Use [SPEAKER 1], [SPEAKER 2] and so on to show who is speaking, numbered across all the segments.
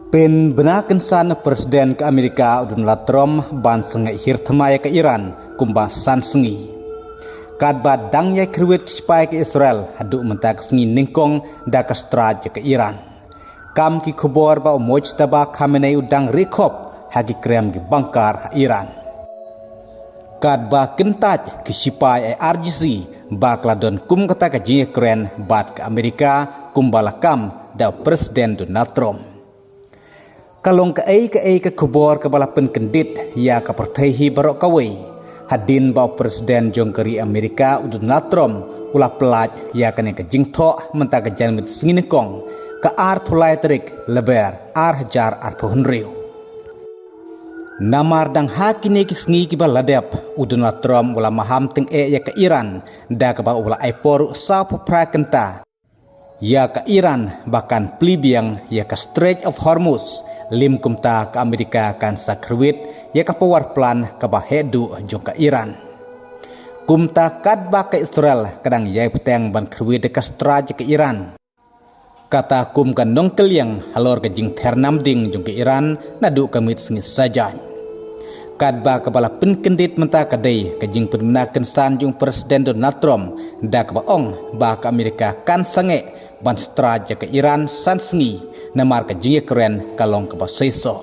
[SPEAKER 1] Pen benakan san Presiden ke Amerika Donald Trump ban sengai hirtmaya ke Iran kumba san sengi. Kad badang ya kriwet kispai ke Israel haduk mentak sengi ningkong da kastraj ke Iran. Kam ki khobor ba mojtaba Khamenei udang rekop hagi krem ki bangkar Iran. Kad ba kentaj kispai RGC ba kladon kum kata ke jie keren bat ke Amerika kumbalakam da Presiden Donald Trump. Kalong ke kubor ke balapan kendit ya ke pertehi barok kawai hadin bau Presiden jongkeri Amerika Donald Trump ulah pelaj ya kene ke jingthok mentah ke janmit singinekong ke ar pulai terik leber ar hajar ar pohonriu namar dang hakine ki sengi ki baladep Donald Trump ulah maham teng ya ke Iran da ke bau ulah aiporu sapu prakenta ya ke Iran bahkan plibiang ya ke Strait of Hormuz lim kumta ke Amerika kan sakrwit ya ka power plan ka bahedu jong ka Iran kumta kad ba ke Israel kadang yai peteng ban krwit ka straj ke Iran kata kum kan nong keliang halor ke jing ternam ding jong ke Iran nadu kamit sengis saja kad ba ka bala penkendit menta kadai ke jing pemenaken san jong Presiden Donald Trump da ka baong ba ke Amerika kan sange ban straj ke Iran san sengi namar ka jing keren kalong ka baseso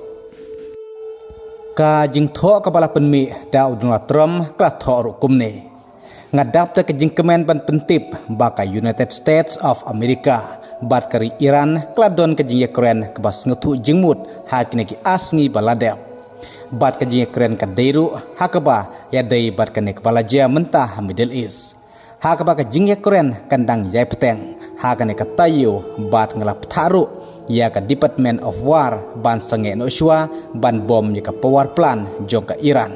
[SPEAKER 1] ka jing tho ka bala penmi da Donald Trump ka tho rukumne ngadap ta ka jing kemen ban pentip ba ka United States of America bat kari Iran kladon ka jing keren ka bas ngutu jingmut ha kine ki asngi baladep bat ka jing keren ka deiru hakaba ya dei bat ka nek balaja mentah Middle East hakaba ka jing keren kandang yai peteng ha ka nek tayo bat ngelap tharu ya ka Department of War ban sange no shwa ban bom ya ka power plant jong ka Iran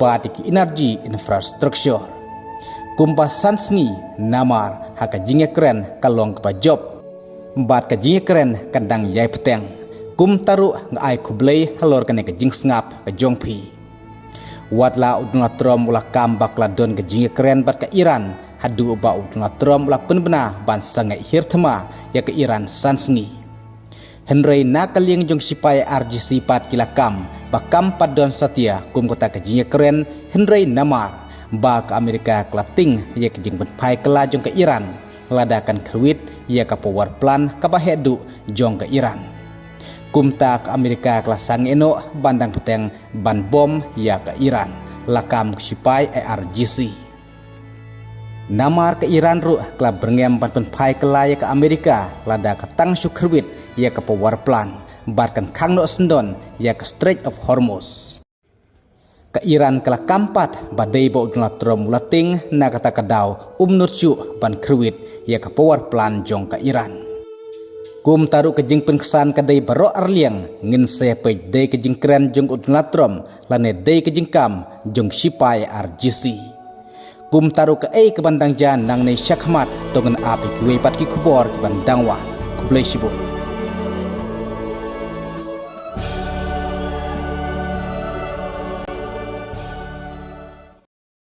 [SPEAKER 1] ba ki energy infrastructure kumpa sansngi namar haka jinge keren kalong ka job bat ka jinge keren kandang yai peteng kum taru ngai kublei halor ka ne ka jing ngap ka jong phi watla Donald Trump ulah kam bakladon ka jinge keren bat ka Iran hadu ba Donald Trump ulah penbena ban sange hirtma ya ka Iran sansngi Henry nakaliang jong sipai RGC pat kilakam bakam padon satia kum kota kejingnya keren Henry namar ba ke Amerika klating ya kejing benpai kela jong ke Iran ladakan kerwit ya ke power plant ke bahedu jong ke Iran kumta ke Amerika kelasang eno bandang peteng ban bom ya ke Iran lakam sipai RGC namar ke Iran ru kelab berngem ban benpai kela ya ke Amerika lada ke tang syukerwit ya ke power plant barkan kang no sendon ya ke Strait of Hormuz ke Iran kala kampat badai bau Donald Trump mulating na kata kadau nurcu ban krewit ya ke power plant jong ke Iran kum taru ke jing penkesan kadai baro arliang ngin se pe dei ke jing keren jong Donald Trump lane dei ke jing kam jong sipai RGC kum taru ke ke bandang jan nang nei syakmat tongen api kuwe pat ki kubor ki bandang wa kublai sibu